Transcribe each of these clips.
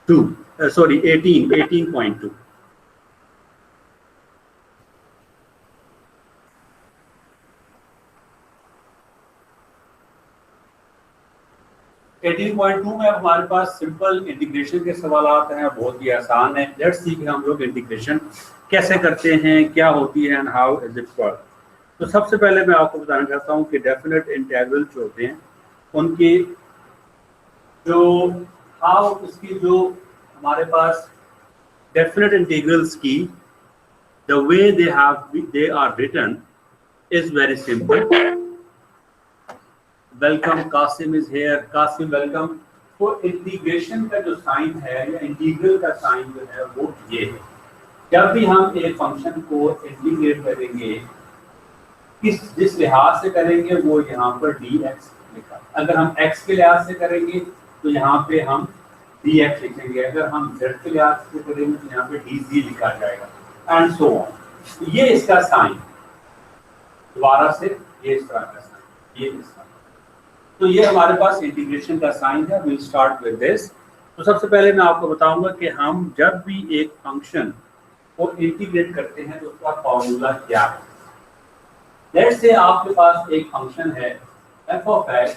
2, sorry, 18.2. में हमारे पास simple integration के सवाल हैं, बहुत ही आसान है। लेट्स सी कि हम लोग इंटीग्रेशन कैसे करते हैं, क्या होती है and how is it work. तो सबसे पहले मैं आपको बताना चाहता हूँ कि डेफिनेट इंटीग्रल जो होते हैं उनकी जो इसकी जो हमारे पास डेफिनेट इंटीग्रल्स की the way they are written is very simple. Welcome, Qasim is here. Qasim, welcome. तो इंटीग्रेशन का जो साइन है या इंटीग्रल का साइन जो है वो ये है। जब भी हम एक फंक्शन को इंटीग्रेट करेंगे जिस लिहाज से करेंगे वो यहाँ पर dx लिखा। अगर हम x के लिहाज से करेंगे तो यहाँ पे हम dx लिखेंगे, अगर हम z के लिहाज से करेंगे तो यहाँ पे dz लिखा जाएगा एंड सो ऑन। ये इसका साइन, दोबारा से ये इस तरह का साइन, ये इसका। तो ये हमारे पास इंटीग्रेशन का साइन है। Will start with this. तो सबसे पहले मैं आपको बताऊंगा कि हम जब भी एक फंक्शन को इंटीग्रेट करते हैं तो उसका फॉर्मूला क्या है। लेट्स से आपके पास एक फंक्शन है f of x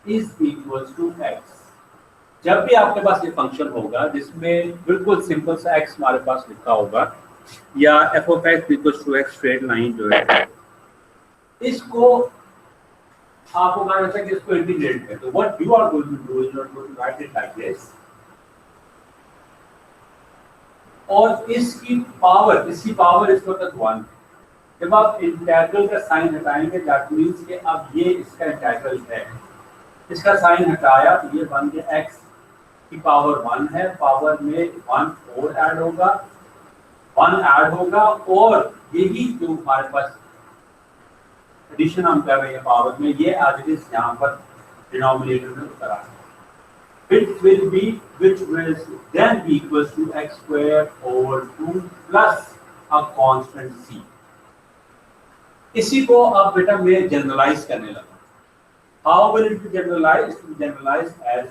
is equals to x। जब भी आपके पास ये फंक्शन होगा जिसमें बिल्कुल सिंपल सा x हमारे पास लिखा होगा या f of x equals to x straight line जो है, इसको आपको कहा जाता है कि इसको इंटीग्रेट करें। तो what you are going to do is you are going to write it like this, और इसकी पावर इस वक्त 1। जब आप इंटीग्रल का साइन हटाएंगे दैट मींस कि अब ये इसका इंटीग्रल है, इसका साइन हटाया तो ये बन गया x की पावर 1 है, पावर में 1 और ऐड होगा, 1 ऐड होगा, और यही जो हमारे पास एडिशन हम कर रहे हैं पावर में, ये आज इस यहाँ पर डिनोमिनेटर में उतर आ है। It will be which will then be equals to x square over 2 plus a constant c। इसी को अब बेटा मैं जनरलाइज करने लगा। How will it be generalized? It will be generalized as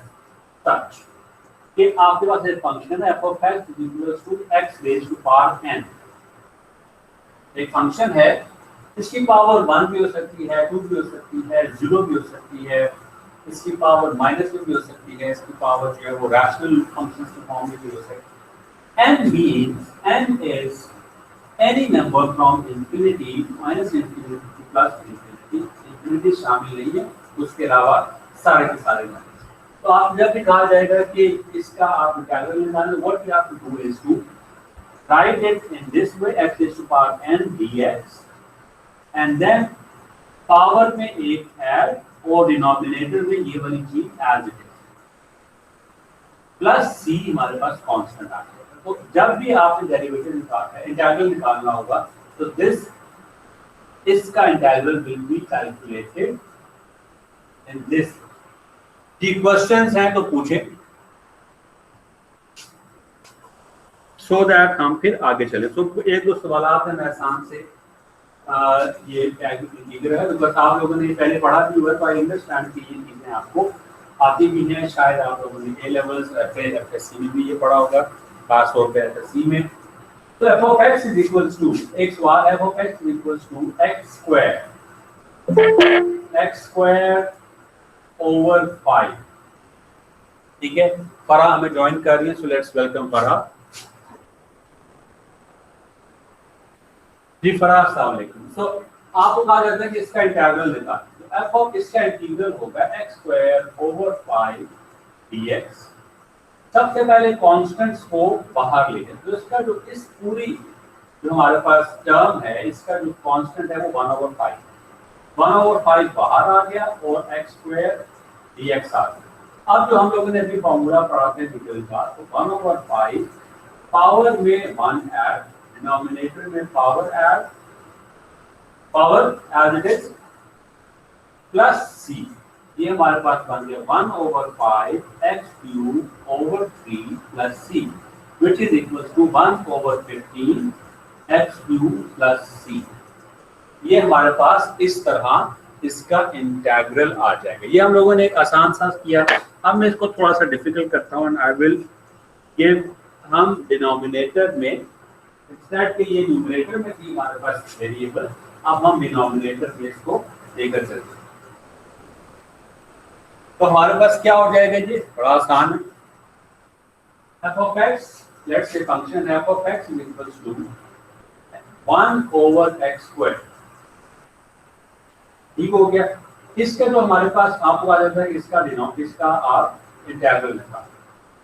such कि आपके पास एक फंक्शन है f of x is equals to x raised to power n। एक फंक्शन है, इसकी पावर 1 भी हो सकती है, 2 भी हो सकती है, 0 भी हो सकती है, इसकी पावर -1 भी हो सकती है, इसकी पावर जो है वो रैशनल फंक्शंस के फॉर्म में भी हो सकती है। n means n is any number from infinity minus infinity to plus infinity। infinity शामिल नहीं है, उसके अलावा सारे के सारे नंबर। तो आप जब भी कहा जाएगा कि इसका आप इंटीग्रल निकालें, what you have to do is to write it in this way, x raised to power n dx, and then power में एक ऐड और डिनोमिनेटर में ये वाली चीज as it is, plus c हमारे पास कांस्टेंट आ जाएगा। तो जब भी आपने डेरिवेटिव निकालना है, इंटीग्रल निकालना होगा, तो इसका integral will be calculated in this. जी क्वेश्चंस हैं तो पूछें सो दैट हम फिर आगे चले। तो एक दो सवाल हैं मैं आसान से ये इंटीग्रल है, बस आप लोगों ने पहले पढ़ा भी हुआ है तो आई अंडरस्टैंड कि ये चीजें आपको आती भी हैं। शायद आप लोगों ने ए लेवल्स एफएससी में भी ये पढ़ा होगा, खास तौर पे एफएससी में। तो f of x is equals to, एक सवाल f of x is equals to x square over 5। ठीक है, फरा हमें ज्वाइन कर रही है, सो लेट्स वेलकम फरा। जी फरा, अस्सलाम वालेकुम। सो आपको कहा जाता है कि इसका इंटीग्रल निकाल, तो f ऑफ इसका इंटीग्रल होगा x स्क्वायर ओवर 5 dx। सबसे पहले कांस्टेंट्स को बाहर ले लें, तो इसका जो इस पूरी जो हमारे पास टर्म है, इसका जो कांस्टेंट है वो 1/5 बाहर आ गया और x स्क्वायर dx आ गया। अब जो हम लोगों ने अभी फॉर्मूला पढ़ा था डिटेल का, तो 1/5 पावर में 1 ऐड, डिनोमिनेटर में power add, power as it is plus c, ये हमारे पास बन गया 1/5 x cube over 3 plus c, which is equal to 1/15 x cube plus c। ये हमारे पास इस तरह इसका इंटीग्रल आ जाएगा। ये हम लोगों ने एक आसान सा किया। अब मैं इसको थोड़ा सा डिफिकल्ट करता हूँ एंड आई विल गिव, हम डिनोमिनेटर में इंस्टेड के ये न्यूमरेटर में थी हमारे पास वेरिएबल, अब हम डिनोमिनेटर में इसको लेकर चलते हैं। तो हमारे पास क्या हो जाएगा जी, बड़ा आसान है। f of x, let's say function f of x is equals to 1 over x square, ठीक हो गया। इसका जो हमारे पास आपको आ जाता है इसका आप इंटीग्रल निकाल,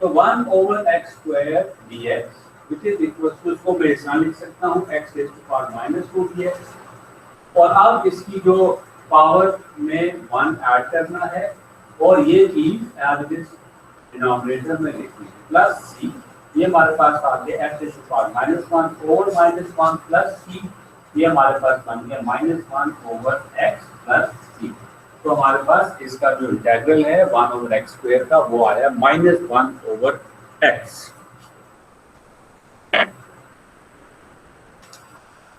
तो 1 over x square dx which is equals to, इसको मैं इस तरह लिख सकता हूँ x raised to power -2 dx, और अब इसकी जो पावर में 1 ऐड करना है और ये चीज एज इट इज डिनोमिनेटर में लिखनी है, प्लस सी, ये हमारे पास आ गया x raised to power -1 और -1 प्लस सी, ये हमारे पास बन गया -1 over x प्लस सी। तो हमारे पास इसका जो इंटीग्रल है 1 over x स्क्वायर का वो आया -1 over x।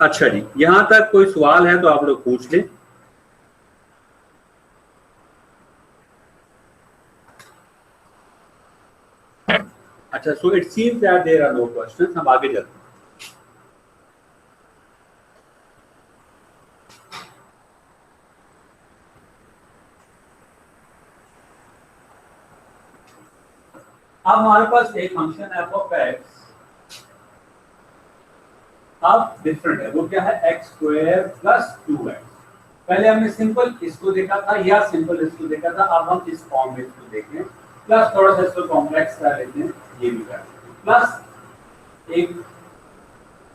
अच्छा जी, यहां तक कोई सवाल है तो आप लोग पूछ लें। अच्छा, so it seems that there are no questions, हम आगे चलते हैं। अब हमारे पास एक फंक्शन f of x अब डिफरेंट है, वो क्या है x स्क्वायर प्लस 2x। पहले हमने सिंपल इसको देखा था या सिंपल इसको देखा था, अब हम इस फॉर्म में इसको देखें, प्लस थोड़ा सा इसको कॉम्प्लेक्स कर लेते हैं, ये भी कर लेते हैं, प्लस एक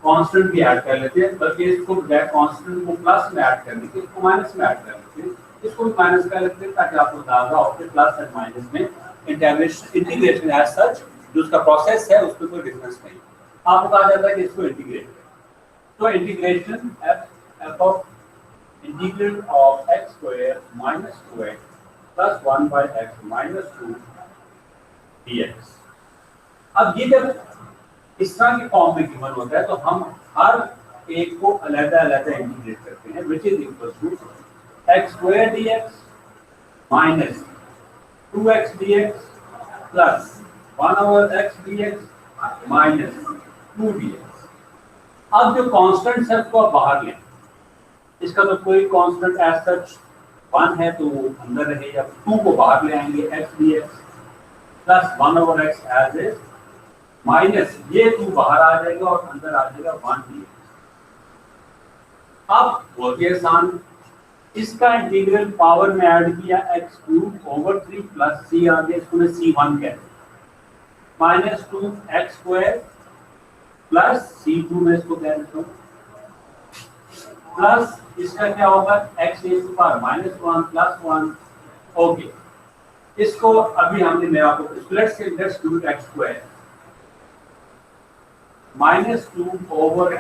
कांस्टेंट भी ऐड कर लेते हैं, बल्कि इसको कांस्टेंट को प्लस में ऐड करने के इसको माइनस में ऐड कर लेते हैं, इसको भी माइनस कर लेते हैं ताकि आपको अंदाजा हो कि प्लस एंड माइनस में इंटीग्रेशन एज सच जो उसका प्रोसेस है उसमें कोई डिफरेंस नहीं, आपको कहा जाता है कि इसको इंटीग्रेट करें। तो integration f of integral of x square minus 2x plus 1 by x minus 2 dx। अब ये जब इस तरह के फॉर्म में गिवन होता है तो हम हर एक को अलग-अलग इंटीग्रेट करते हैं, which is equal to x square dx minus 2x dx plus 1 over x dx minus 2 dx। अब जो कांस्टेंट्स है उसको आप बाहर लें, इसका तो कोई कांस्टेंट एज सच 1 है तो वो अंदर रहेगा, 2 को बाहर ले आएंगे x dx plus 1 over x as is minus ये 2 बाहर आ जाएगा और अंदर आ जाएगा 1 dx। अब बहुत ही आसान, इसका इंटीग्रल पावर में ऐड किया x cube over 3 plus c आ गया, इसको मैं c1 कहते हैं, minus 2x square plus c2 में इसको कह देता हूँ, प्लस इसका क्या होगा x raised to power -1 plus 1। Okay, इसको अभी हमने मैं आपको let's do x square -2 over,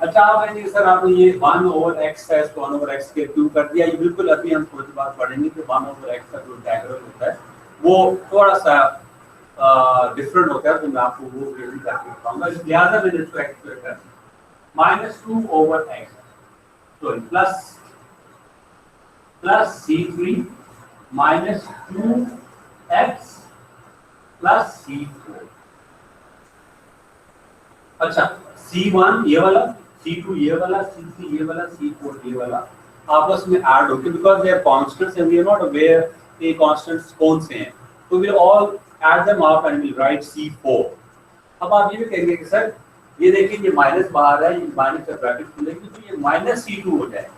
अच्छा आप कहेंगे सर आपने ये 1 over x है इसको 1 over x के क्यों कर दिया, ये बिल्कुल अभी हम थोड़ी बात पढ़ेंगे कि 1 over x का जो इंटीग्रल होता है वो थोड़ा सा डिफरेंट होता है, तो मैं आपको वो रिवील करके बताऊंगा, लिहाजा मैंने इसको एक्सप्लेन कर -2 over x, तो plus c3 minus 2x plus c4। अच्छा, c1 ये वाला, c2 ये वाला, c3 ये वाला, c4 ये वाला आपस में ऐड होके, because they are constants and we are not aware ये कांस्टेंट्स कौन से हैं, तो we all add them up and will write c4। अब आप ये भी कहेंगे कि सर ये देखिए ये माइनस बाहर है, ये माइनस का ब्रैकेट खुलेगी तो ये -c2 हो जाएगा,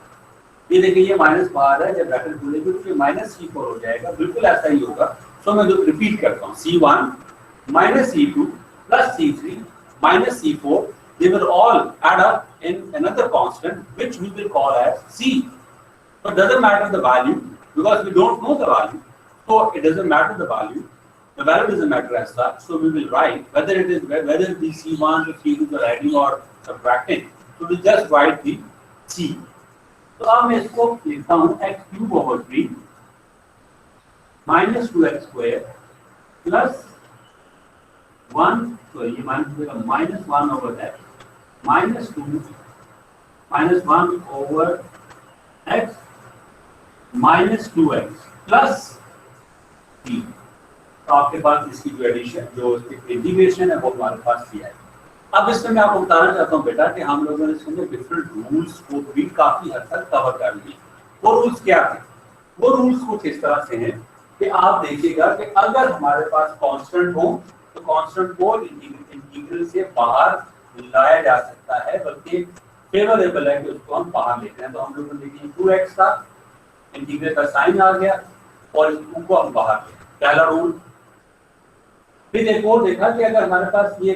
ये देखिए ये माइनस बाहर है, जब ब्रैकेट खुलेगी तो ये -c4 हो जाएगा, बिल्कुल ऐसा ही होगा। सो मैं जो रिपीट करता हूँ, c1 -c2 plus c3 -c4, they will all add up in another constant which we will call as c, but doesn't matter the value because we don't know the value, so it doesn't matter the value, the value doesn't matter as such, so we will write whether the c1 or c2 are adding or subtracting, so we just write the c। तो अब मैं इसको लिखता हूँ x cube over 3 minus 2x square plus 1, तो ये minus 1 over x minus 2 minus 1 over x minus 2x plus 3। तो आपके पास इसकी जो एडिशन जो इंटीग्रेशन है वो हमारे पास किया है। अब इसमें मैं आपको बताना चाहता हूँ बेटा कि हम लोगों ने इसमें डिफरेंट रूल्स को भी काफी हद तक कवर कर लिए। वो रूल्स क्या थे? वो रूल्स कुछ इस तरह से हैं कि आप देखिएगा कि अगर हमारे पास कांस्टेंट हो तो कांस्टेंट को इंटीग्रल से बाहर लाया जा सकता है, बल्कि फेवरेबल है कि उसको हम बाहर लेते हैं। तो हम लोगों ने देखिए 2x था, इंटीग्रल का साइन आ गया और इसको हम बाहर ले, पहला रूल। फिर एक और देखा कि अगर हमारे पास ये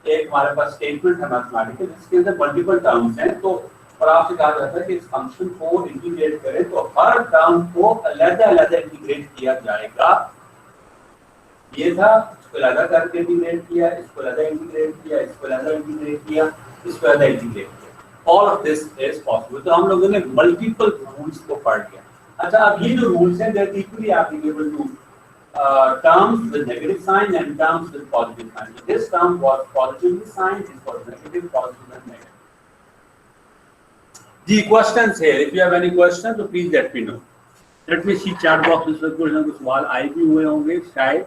एक हमारे पास स्टेटमेंट है मैथमेटिकल जिसके अंदर मल्टीपल टर्म्स हैं, तो और आपसे कहा जाता है कि इस फंक्शन को इंटीग्रेट करें तो हर टर्म को अलग-अलग इंटीग्रेट किया जाएगा। ये था, इसको अलग करके इंटीग्रेट किया, इसको अलग इंटीग्रेट किया, इसको अलग इंटीग्रेट किया, इसको अलग इंटीग्रेट किया। All of this is possible. तो हम लोगों ने मल्टीपल रूल्स को पढ़ लिया। अच्छा, अब ये जो रूल्स हैं they are equally applicable to terms with negative sign and terms with positive sign. So this term was positively signed, this was negative, positive and negative. The questions here, if you have any questions, so please let me know. Let me see chat box में कुछ ना कुछ सवाल आए भी हुए होंगे शायद,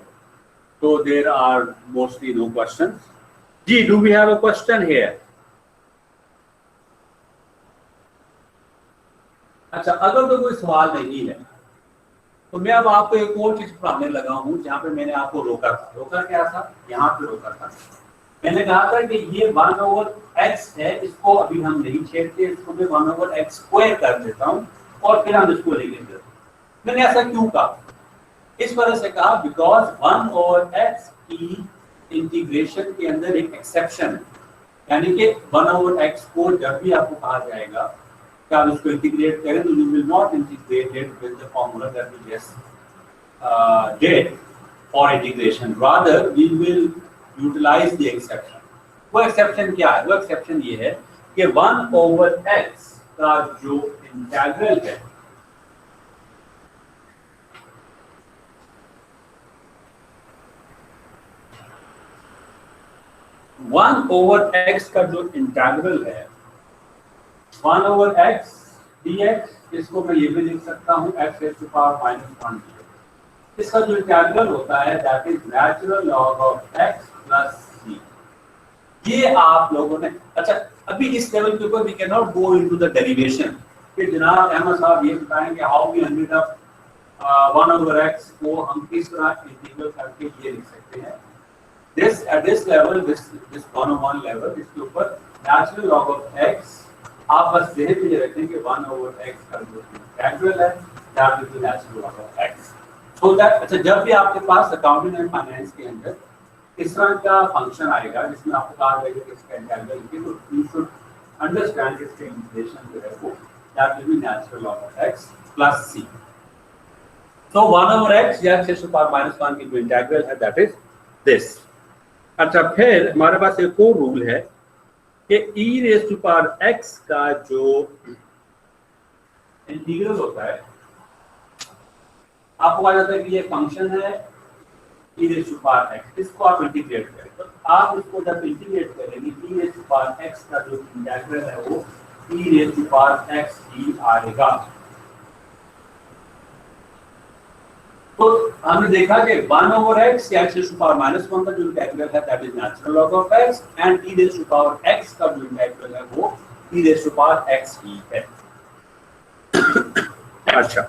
so there are mostly no questions. Ji, do we have a question here? अच्छा, अगर तो कोई सवाल नहीं है तो मैं अब आपको एक और चीज पढ़ाने लगा हूं जहां पे मैंने आपको रोका था। रोका क्या था? यहाँ पे रोका था, मैंने कहा था कि ये 1/x है, इसको अभी हम नहीं छेड़ते, इसको मैं 1/x² कर देता हूँ और फिर हम इसको लेके चलते। मैंने ऐसा क्यों कहा? इस वजह से कहा बिकॉज 1/x की इंटीग्रेशन के अंदर एक एक्सेप्शन है, यानी कि 1/x को जब भी आपको कहा जाएगा कि आप इसको इंटीग्रेट करें तो you will not integrate it with the formula that we just did for integration, rather we will utilize the exception. वो एक्सेप्शन क्या है? वो एक्सेप्शन ये है कि 1/x का जो इंटीग्रल है (1/x) का जो इंटीग्रल है 1/x dx, इसको मैं ये भी लिख सकता हूँ x raised to power -1 dx। इसका जो इंटीग्रल होता है that is natural log of x plus c। ये आप लोगों ने, अच्छा अभी इस लेवल के ऊपर we can not go into the derivation कि जनाब अहमद साहब ये बताएं कि how we ended up 1/x को हम किस तरह इंटीग्रल करके ये लिख सकते हैं। This at this level, this 101 level, इसके ऊपर नेचुरल लॉग ऑफ x आप बस ध्यान में रखें कि 1/x का जो इंटीग्रल है that is the natural log of x। So that, अच्छा जब भी आपके पास अकाउंटिंग एंड फाइनेंस के अंदर इस तरह का फंक्शन आएगा जिसमें आपको कहा जाएगा कि इसका इंटीग्रल की, तो यू शुड अंडरस्टैंड इसके इंटीग्रेशन जो है वो that will B natural log of x plus c। So 1/x या x to power -1 की जो इंटीग्रल है दैट इज दिस। अच्छा, फिर हमारे पास एक और रूल है कि e raise to power x का जो इंटीग्रल होता है, आपको कहा जाता है कि ये फंक्शन है e raise to power x, इसको आप इंटीग्रेट करें। तो आप इसको जब इंटीग्रेट करेंगे e raise to power x का जो इंटीग्रल है वो e raise to power x ही आएगा। तो हमने देखा कि 1/x या x raised to power -1 का जो इंटीग्रल है that is natural log of x, and e raised to power x का जो इंटीग्रल है वो e raised to power x ही है। अच्छा,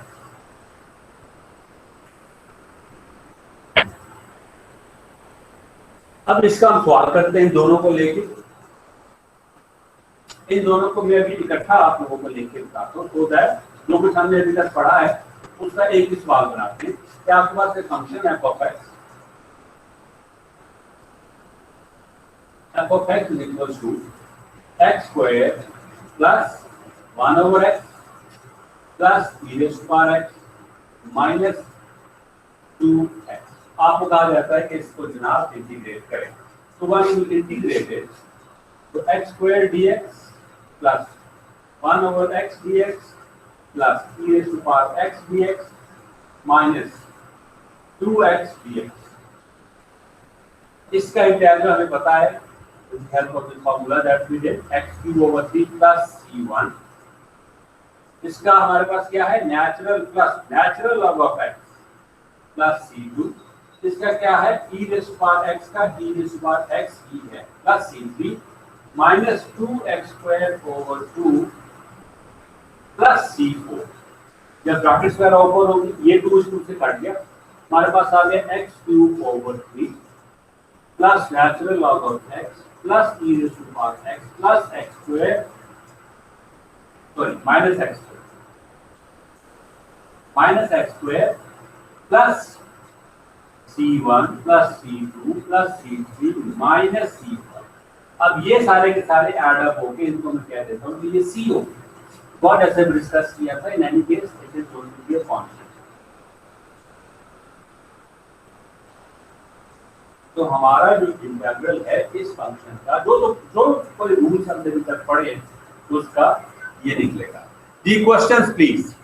अब इसका हम सवाल करते हैं दोनों को लेके। इन दोनों को मैं अभी इकट्ठा आप लोगों को लेके बताता हूँ, तो दैट जो कुछ हमने अभी तक पढ़ा है उसका एक ही सवाल बनाते हैं। क्या आपके पास एक फंक्शन है f of x is equal to x² plus 1/x plus e raised to power x minus 2x। आपको कहा जाता है कि इसको जनाब इंटीग्रेट करें, तो वन यू इंटीग्रेट इट तो x² dx plus 1/x dx plus e raised to power x dx minus 2x dx। इसका इंटीग्रल हमें पता है with help of the formula that we did, x³ over 3 plus c1 इसका हमारे पास क्या है, natural log of x plus C2। इसका क्या है, e रेज़ पावर x का e रेज़ पावर x ही है plus C3 minus 2x² / 2 plus C4। जब ब्रैकेट स्क्वायर ओपन होगी, ये 2 इस 2 से कट गया, हमारे पास आ गया x³ plus natural log of x plus e raise to power x plus x² sorry minus x² plus C1 plus C2 plus C3 minus C4। अब ये सारे के सारे ऐड अप होके इनको मैं कह देता हूँ कि ये C हो गया। व्हाट ऐसे डिस्कस किया था, in any case it is going to be a constant. तो हमारा जो इंटीग्रल है इस फंक्शन का, जो कोई रूल्स हमने अभी तक पढ़े उसका ये निकलेगा। दी क्वेश्चंस प्लीज,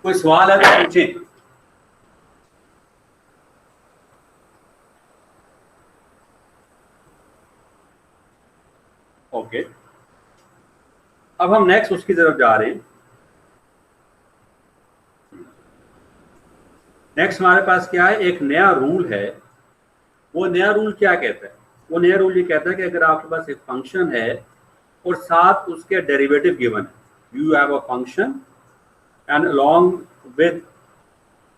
कोई सवाल है तो पूछें। ओके, अब हम नेक्स्ट उसकी तरफ जा रहे हैं। नेक्स्ट हमारे पास क्या है, एक नया रूल है। वो नया रूल क्या कहता है, वो नया रूल ये कहता है कि अगर आपके पास एक फंक्शन है और साथ उसके डेरिवेटिव गिवन है, you have a function and along with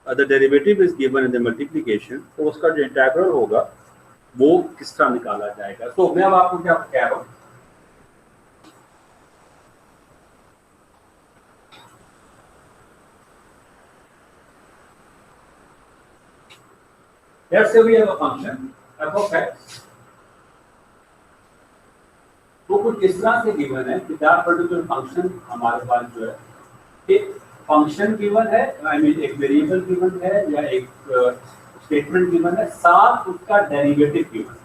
the derivative is given in the multiplication, तो उसका जो इंटीग्रल होगा वो किस तरह निकाला जाएगा। तो मैं अब आपको क्या कह रहा हूँ, let's say we have a function f of x, वो कुछ इस तरह से गिवन है कि दैट पर्टिकुलर फंक्शन हमारे पास जो है, एक फंक्शन गिवन है, आई मीन एक वेरिएबल गिवन है या एक स्टेटमेंट गिवन है, साथ उसका डेरिवेटिव गिवन है।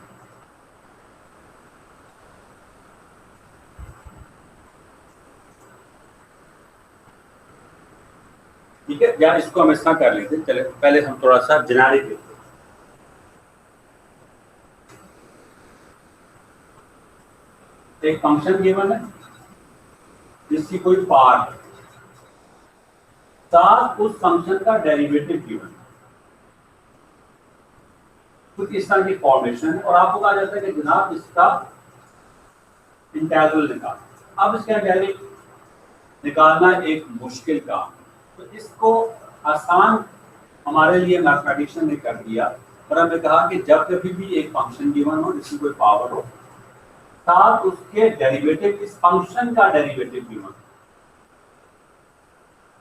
ठीक है, या इसको हम इस तरह कर लेते हैं। चले पहले हम थोड़ा सा जेनेरिक लेते हैं। एक फंक्शन गिवन है जिसकी कोई पार्ट है, साथ उस फंक्शन का डेरिवेटिव गिवन है, कुछ इस तरह की फॉर्मेशन है, और आपको कहा जाता है कि जनाब इसका इंटीग्रल निकाल। अब इसका इंटीग्रल निकालना एक मुश्किल काम है, तो इसको आसान हमारे लिए मैथमेटिशियन ने कर दिया, और हमने कहा कि जब कभी भी एक फंक्शन गिवन हो जिसकी कोई पावर हो, साथ उसके डेरिवेटिव, इस फंक्शन का डेरिवेटिव गिवन,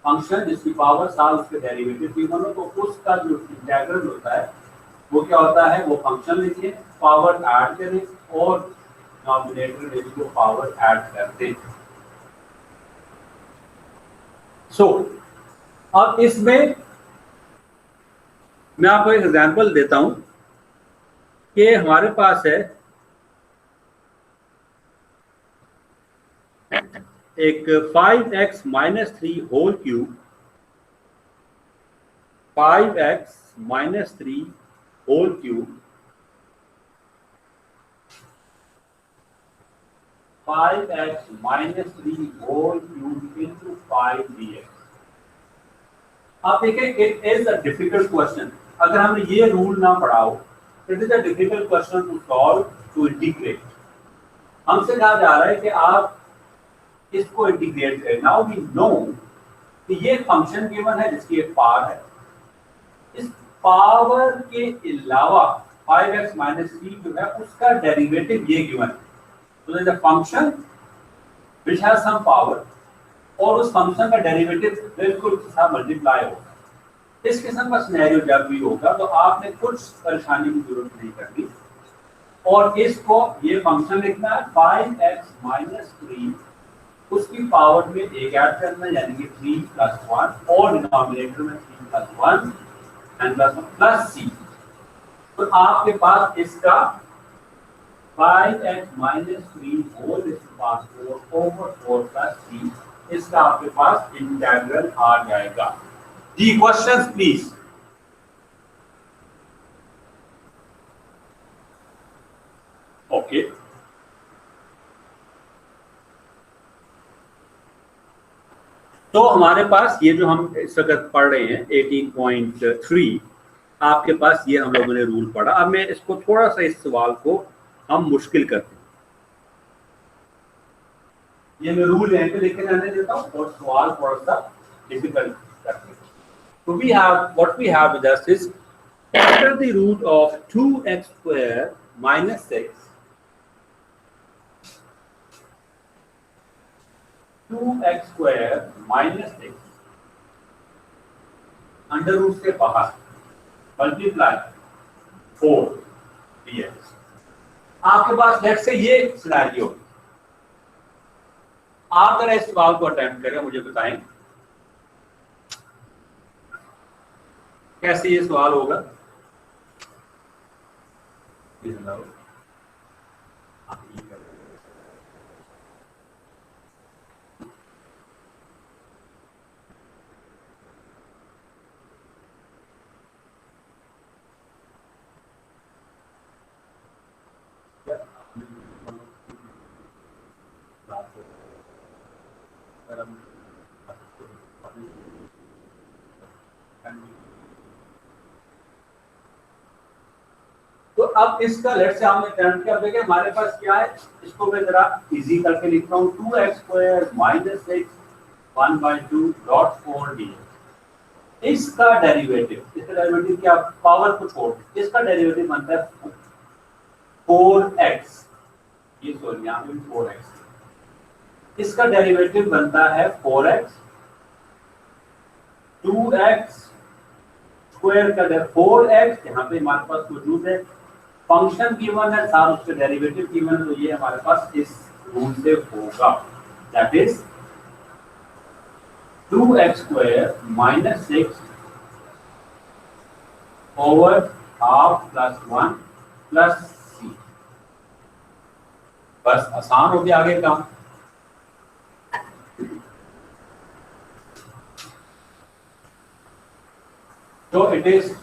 फंक्शन जिसकी पावर साथ उसके डेरिवेटिव गिवन हो, तो उसका जो इंटीग्रल होता है वो क्या होता है, वो फंक्शन लिखिए, पावर ऐड करें और डिनोमिनेटर में इसको पावर ऐड कर दें। सो अब इसमें मैं आपको एक एग्जांपल देता हूं कि हमारे पास है एक 5x - 3 whole cube, 5x - 3 whole cube, 5x - 3 whole cube into 5 dx। आप देखें, it is a difficult question. अगर हमने ये रूल ना पढ़ा हो, it is a difficult question to solve, to integrate. हमसे कहा जा रहा है कि आप इसको इंटीग्रेट करें। नाउ वी नो कि ये फंक्शन गिवन है जिसकी एक पावर है, इस पावर के अलावा 5x - 3 जो है उसका डेरिवेटिव ये गिवन है। तो there is a function which has some power, और उस फंक्शन का डेरिवेटिव बिल्कुल उसके साथ मल्टीप्लाई होगा। इस किस्म का सिनेरियो जब भी होगा तो आपने कुछ परेशानी की जरूरत नहीं करनी, और इसको ये फंक्शन लिखना है 5x - 3, उसकी पावर में एक ऐड करना है, यानी कि 3 + 1, और डिनोमिनेटर में 3 + 1 एंड प्लस c। तो आपके पास इसका 5x - 3 whole power 4 over 4 plus c, इसका आपके पास इंटीग्रल आ जाएगा। दी क्वेश्चंस प्लीज। ओके, तो हमारे पास ये जो हम इस वक्त पढ़ रहे हैं 18.3, आपके पास ये हम लोगों ने रूल पढ़ा। अब मैं इसको थोड़ा सा इस सवाल को हम मुश्किल करते हैं, ये मैं रूल यहीं पे लेके जाने देता हूँ और सवाल थोड़ा सा डिफिकल्ट करते हैं। तो we have what we have with us is factor the root of 2x square minus 6, 2x square minus 6 under root से बाहर मल्टीप्लाई 4 dx। आपके पास लेट्स से ये सिनेरियो, आप अगर इस सवाल को अटेम्प्ट करें, मुझे बताएं कैसे ये सवाल होगा। तो अब इसका लेट्स से हमने अटेम्प्ट किया, देखिए हमारे पास क्या है, इसको मैं जरा इजी करके लिखता हूँ। 2x square minus 6 1/2 dot 4 dx। इसका डेरिवेटिव क्या, पावर को छोड़, इसका डेरिवेटिव बनता है 4x, ये सॉरी यहाँ पे 4x, इसका डेरिवेटिव बनता है 4x, 2x स्क्वायर का 4x, यहाँ पे हमारे पास मौजूद है फंक्शन गिवन है, साथ उसके डेरिवेटिव गिवन है, तो ये हमारे पास इस रूल से होगा, that is 2x square minus 6 over half plus 1 plus c। बस आसान हो गया आगे काम। तो it is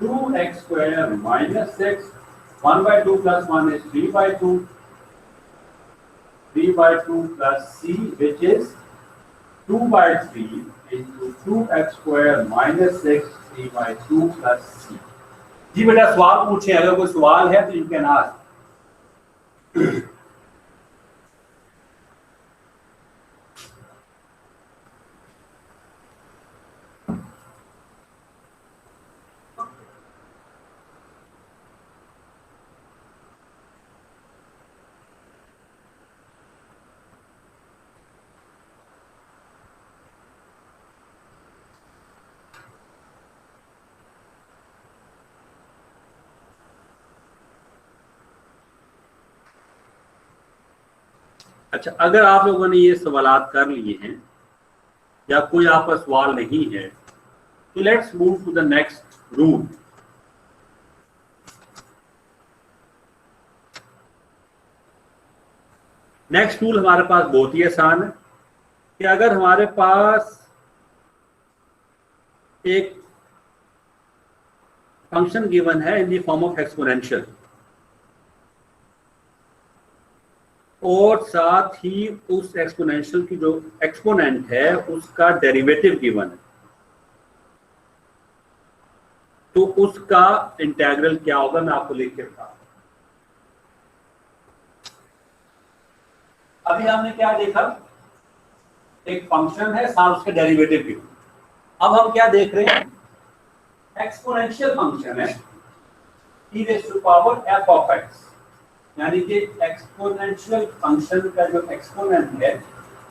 2x square minus 6 1/2 plus 1 is 3/2, 3/2 plus c which is 2/3 into 2x square minus 6 3/2 plus c। जी बेटा सवाल पूछे, अगर कोई सवाल है तो यू कैन आस्क। अच्छा, अगर आप लोगों ने ये सवालात कर लिए हैं या कोई आपका सवाल नहीं है, तो let's move to the next rule. Next rule हमारे पास बहुत ही आसान है कि अगर हमारे पास एक फंक्शन गिवन है in the form of exponential और साथ ही उस एक्सपोनेंशियल की जो एक्सपोनेंट है उसका डेरिवेटिव गिवन है, तो उसका इंटीग्रल क्या होगा, मैं आपको लिख के बता। अभी हमने क्या देखा, एक फंक्शन है साथ उसके डेरिवेटिव गिवन। अब हम क्या देख रहे हैं, एक्सपोनेंशियल फंक्शन है e raised to power f of x, यानी कि एक्सपोनेंशियल फंक्शन का जो एक्सपोनेंट है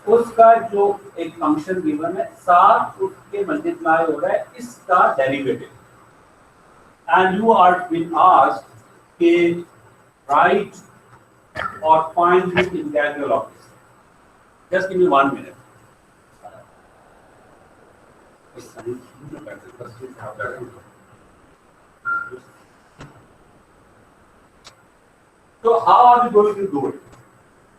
उसका जो एक फंक्शन गिवन है, साथ उसके मल्टीप्लाई हो रहा है इसका derivative. And you are been asked कि राइट और find the integral of this. Just give me 1 minute. तो how are we going to do it?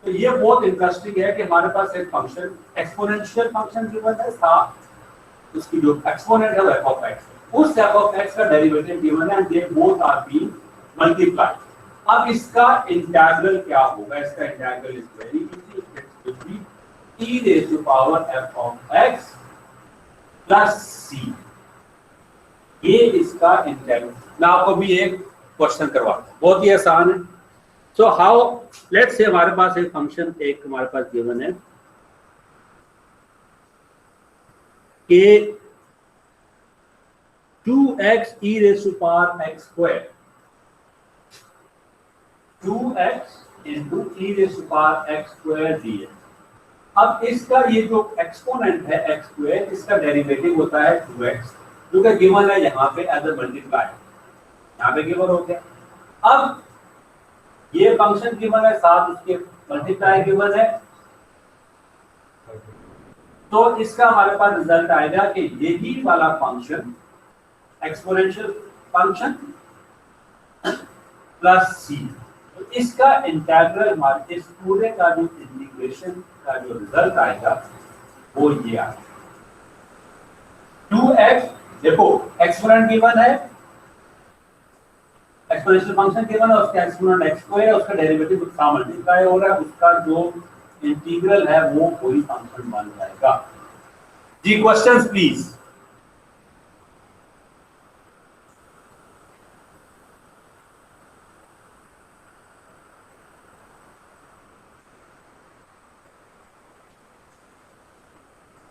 तो ये बहुत इंटरेस्टिंग है कि हमारे पास एक फंक्शन एक्सपोनेंशियल फंक्शन गिवन है, साथ उसकी जो एक्सपोनेंट है वो f of x, उस f of x का डेरिवेटिव गिवन है and they both are being multiplied. अब इसका इंटीग्रल क्या होगा? इसका integral is very easy, it's will be e raised to power f of x plus C, ये इसका इंटेग्रल। मैं आपको भी एक क्वेश्चन करवाता हूं, बहुत ही आसान है। सो हाउ, लेट्स से हमारे पास एक फंक्शन एक हमारे पास गिवन है कि 2x e raised to power x square, 2x into e raised to power x square dx। अब इसका ये जो एक्सपोनेंट है x स्क्वायर, इसका डेरिवेटिव होता है 2x, जो कि गिवन है यहाँ पे एज अ मल्टीप्लाई, यहाँ पे गिवन हो गया। अब ये फंक्शन गिवन है, साथ उसके मल्टीप्लाई गिवन है, तो इसका हमारे पास रिजल्ट आएगा कि यही वाला फंक्शन एक्सपोनेंशियल फंक्शन प्लस सी, तो इसका इंटीग्रल हमारे इस पूरे का जो इंटीग्रेशन का जो रिजल्ट आएगा वो ये आएगा 2x। देखो एक्सपोनेंट गिवन है, एक्सपोनेंशियल फंक्शन गिवन है, उसका एक्सपोनेंट x स्क्वायर है, उसका डेरिवेटिव उसका मल्टीप्लाई हो रहा है, उसका जो इंटीग्रल है वो कोई फंक्शन बन जाएगा। जी क्वेश्चंस प्लीज।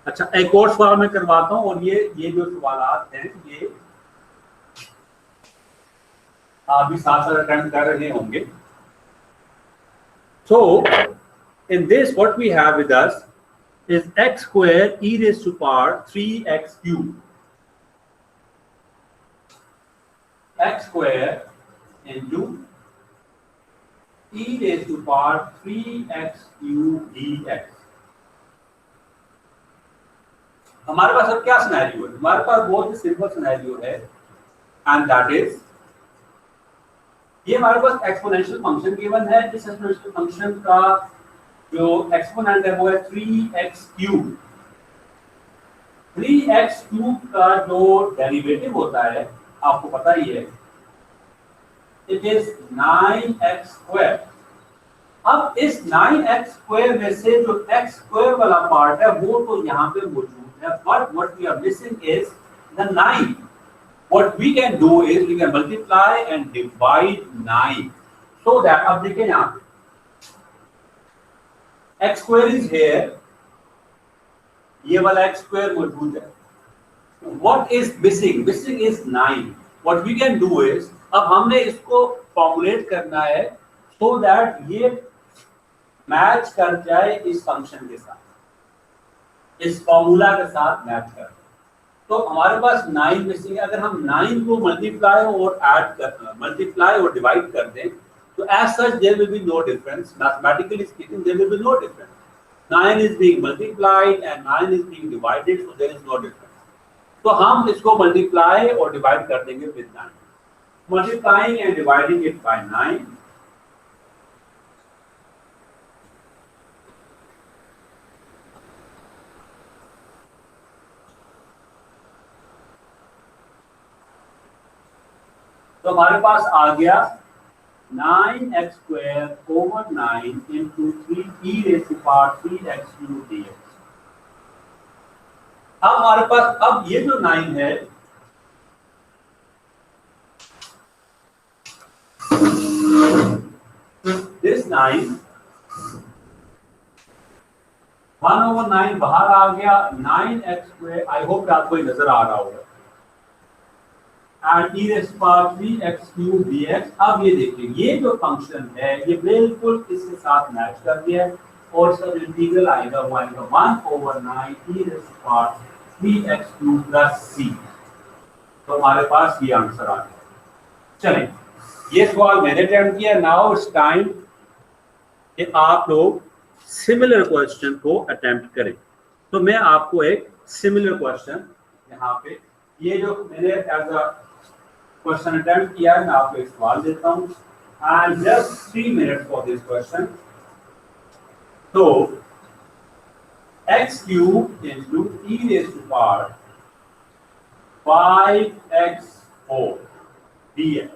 अच्छा, एक और सवाल मैं करवाता हूं, और ये जो सवालात हैं ये आप भी साथ साथ अटेंड कर रहे होंगे। So in this what we have with us is x square e raised to power 3x cube, x square into e raised to power 3x cube dx। हमारे पास अब क्या सिनेरियो है? हमारे पास बहुत ही सिंपल सिनेरियो है, एंड दैट इज ये हमारे पास एक्सपोनेंशियल फंक्शन गिवन है। इस एक्सपोनेंशियल फंक्शन का जो एक्सपोनेंट है वो है 3x क्यूब। 3x क्यूब का जो डेरिवेटिव होता है आपको पता ही है, इट इज 9x स्क्वायर। अब इस 9x स्क्वायर में से जो x स्क्वायर वाला पार्ट है वो तो यहाँ पे मौजूद है, but what we are missing is the 9। What we can do is we can multiply and divide 9 so that, अब देखिए यहाँ पे x square is here, ये वाला x square मौजूद है। What is missing? Missing is 9. What we can do is, अब हमने इसको फॉर्मुलेट करना है so that ये मैच कर जाए इस फंक्शन के साथ, इस फॉर्मूला के साथ मैच कर। तो हमारे पास 9 मिसिंग है। अगर हम 9 को मल्टीप्लाई और ऐड कर, मल्टीप्लाई और डिवाइड कर दें तो as such there will be no difference, mathematically speaking there will be no difference. 9 is being multiplied and 9 is being divided, so there is no difference. तो हम इसको मल्टीप्लाई और डिवाइड कर देंगे with 9, multiplying and dividing it by 9। तो हमारे पास आ गया 9x square over 9 into 3 e raise to power 3x cube dx। अब हमारे पास अब ये जो 9 है दिस 9 1 ओवर 9 बाहर आ गया, 9x स्क्वायर, आई होप आपको ये नजर आ रहा होगा, and e raise to power 3x cube dx। अब ये देखिए ये जो फंक्शन है ये बिल्कुल इसके साथ मैच कर गया है, और इसका इंटीग्रल आएगा वो आएगा 1 over 9 e raise to power 3x cube plus c। तो हमारे पास ये आंसर आ गया। चलें, ये सवाल मैंने अटेम्प्ट किया, नाउ इट्स टाइम कि आप लोग सिमिलर क्वेश्चन को अटेम्प्ट करें। तो मैं आपको एक सिमिलर क्वेश्चन यहाँ पे, ये जो मैंने एज अ क्वेश्चन अटेम्प्ट किया है, मैं आपको एक सवाल देता हूँ, and just 3 minutes for this question. तो x cube into e raise to power 5x4 dx,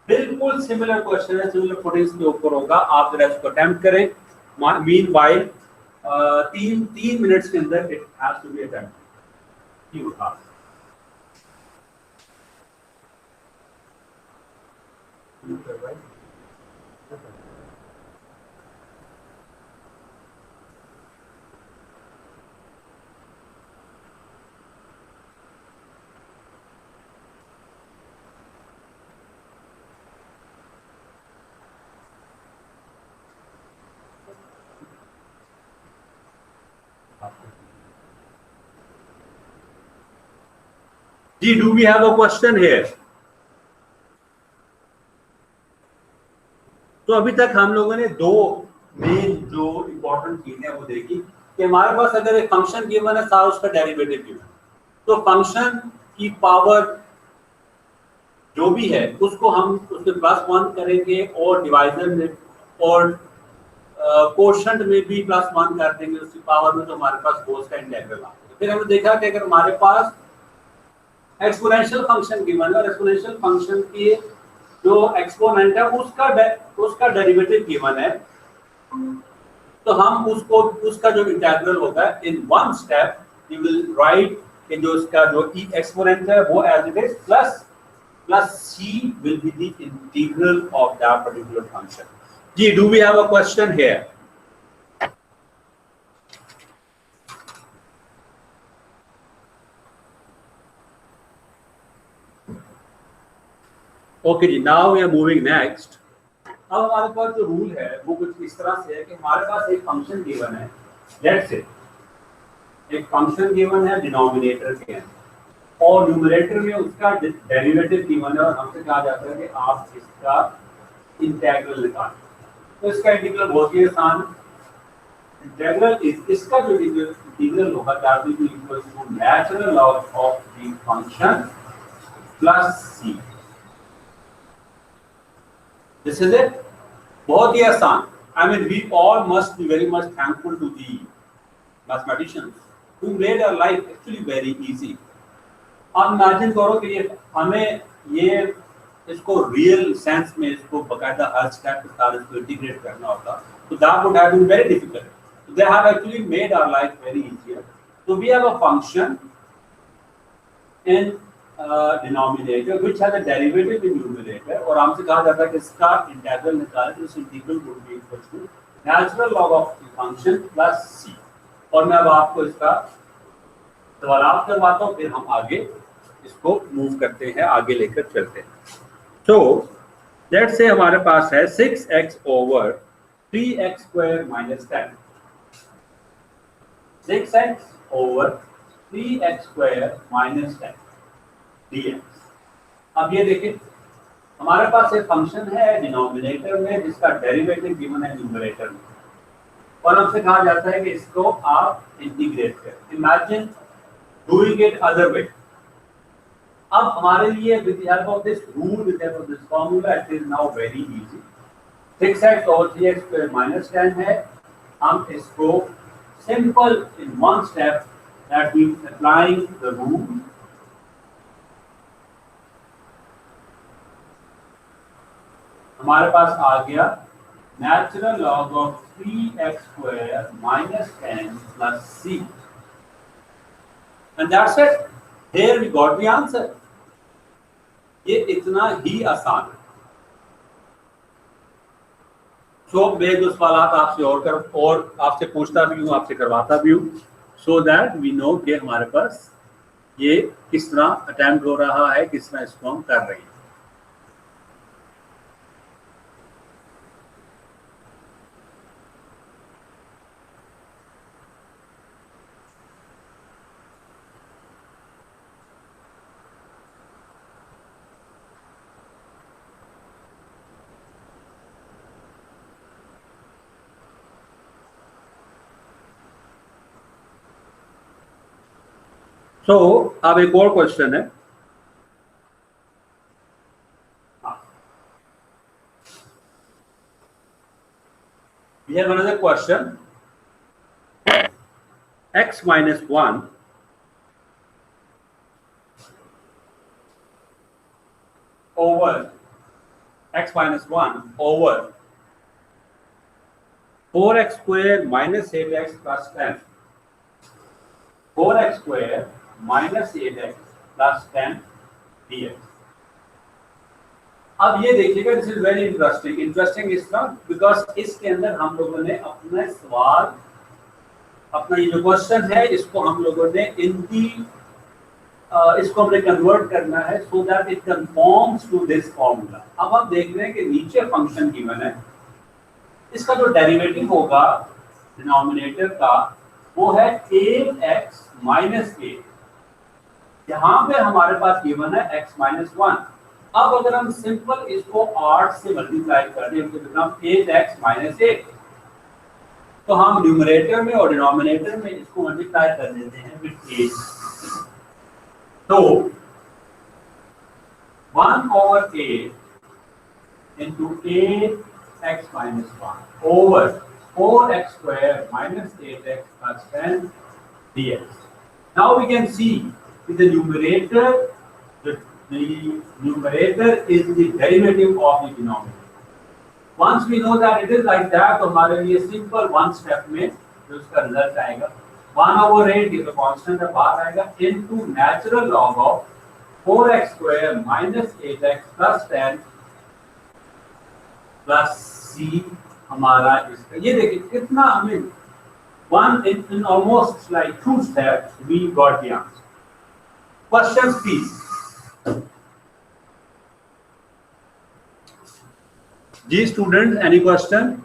बिल्कुल सिमिलर क्वेश्चन है, सिमिलर फुटेज के ऊपर होगा। आप जरा इसको अटेम्प्ट करें, मीनवाइल 3 मिनट्स के अंदर it has to be attempt. You ask. Right? जी, do we have a question here? तो अभी तक हम लोगों ने दो मेन जो इंपॉर्टेंट चीजें हैं वो देखी कि हमारे पास अगर एक फंक्शन गिवन है था उसका डेरिवेटिव गिवन, तो फंक्शन की पावर जो भी है उसको हम उसके +1 करेंगे और डिवाइजर में और कोशेंट में भी +1 कर देंगे उसकी पावर में, तो हमारे पास कोस का इंटीग्रल आता है। फिर हमने देखा कि अगर हमारे पास एक्सपोनेंशियल फंक्शन गिवन है और एक्सपोनेंशियल फंक्शन की जो एक्सपोनेंट है उसका डेरिवेटिव गिवन है, तो हम उसका जो इंटीग्रल होगा in one step you will write कि जो उसका जो एक्सपोनेंट है वो as it is plus c will be the integral of that particular function. जी, do we have a question here? Okay जी, now we are moving next. अब हमारे पास जो रूल है वो कुछ इस तरह से है कि हमारे पास एक फंक्शन गिवन है, लेट्स से एक फंक्शन गिवन है डिनोमिनेटर के और न्यूमरेटर में उसका डेरिवेटिव गिवन है और हमसे कहा जाता है कि आप इसका इंटीग्रल निकालें। तो इसका इंटीग्रल बहुत ही आसान है। इंटीग्रल इसका जो इंटीग्रल होगा that will be equal to natural log of the function plus c। This is it, बहुत ही आसान। I mean we all must be very much thankful to the mathematicians who made our life actually very easy. आप imagine करो कि ये हमें ये इसको रियल सेंस में इसको बकायदा हर स्टेप के साथ इसको इंटीग्रेट करना होता, तो that would have been very difficult. They have actually made our life very easier. तो we have a function in denominator which has a derivative in numerator और हमसे कहा जाता है कि इसका इंटीग्रल निकालें, तो इस integral would be equal to natural log of the function plus c। और मैं अब आपको इसका सवाल करवाता हूँ, फिर हम आगे इसको मूव करते हैं, आगे लेकर चलते हैं। तो लेट्स से हमारे पास है 6x over 3x square minus 10, 6x over 3x square minus 10 dx। अब ये देखिए हमारे पास एक फंक्शन है डिनोमिनेटर में जिसका डेरिवेटिव गिवन है न्यूमरेटर में और हमसे कहा जाता है कि इसको आप इंटीग्रेट करें। Imagine doing it other way. अब हमारे लिए with the help of this rule, with the help of this formula, it is now very easy. 6x और 3x स्क्वायर माइनस 10 है, हम इसको simple in one step that we applying the rule, हमारे पास आ गया natural log of 3x square minus 10 plus c and that's it. Here we got the answer. ये इतना ही आसान है। सो मैं जो सवाल आपसे और आपसे पूछता भी हूँ, आपसे करवाता भी हूँ, सो दैट वी नो कि हमारे पास ये किस तरह अटेम्प्ट हो रहा है, किस तरह इसको हम कर रहे हैं। सो अब एक और क्वेश्चन है, we have another question, x minus 1 over x minus 1 over 4x square minus 8x plus 10, 4x square minus 8x plus 10 dx. अब ये देखिएगा, this is very interesting is not because इसके अंदर हम लोगों ने अपना सवाल, अपना ये जो क्वेश्चन है इसको हम लोगों ने इसको हमने कन्वर्ट करना है so that it conforms to this formula. अब आप देख रहे हैं कि नीचे फंक्शन गिवन है, इसका जो डेरिवेटिव होगा डिनोमिनेटर का वो है 8x माइनस 8। यहाँ पे हमारे पास गिवन है x माइनस 1। अब अगर हम सिंपल इसको 8 से मल्टीप्लाई कर दें तो बिकम 8x माइनस 8, तो हम न्यूमरेटर में और डिनोमिनेटर में इसको मल्टीप्लाई कर देते हैं विद 8। तो 1/8 into 8x minus 1 over 4x square minus 8x plus 10 dx. Now we can see with the numerator, the numerator is the derivative of the denominator. Once we know that it is like that, तो हमारे लिए simple one step में जो उसका result आएगा 1/8 ये तो constant है बाहर आएगा into natural log of 4x square minus 8x plus 10 plus c हमारा इसका। ये देखिए कितना हमें one in almost like 2 steps we got the answer. Questions please. जी स्टूडेंट, एनी क्वेश्चन?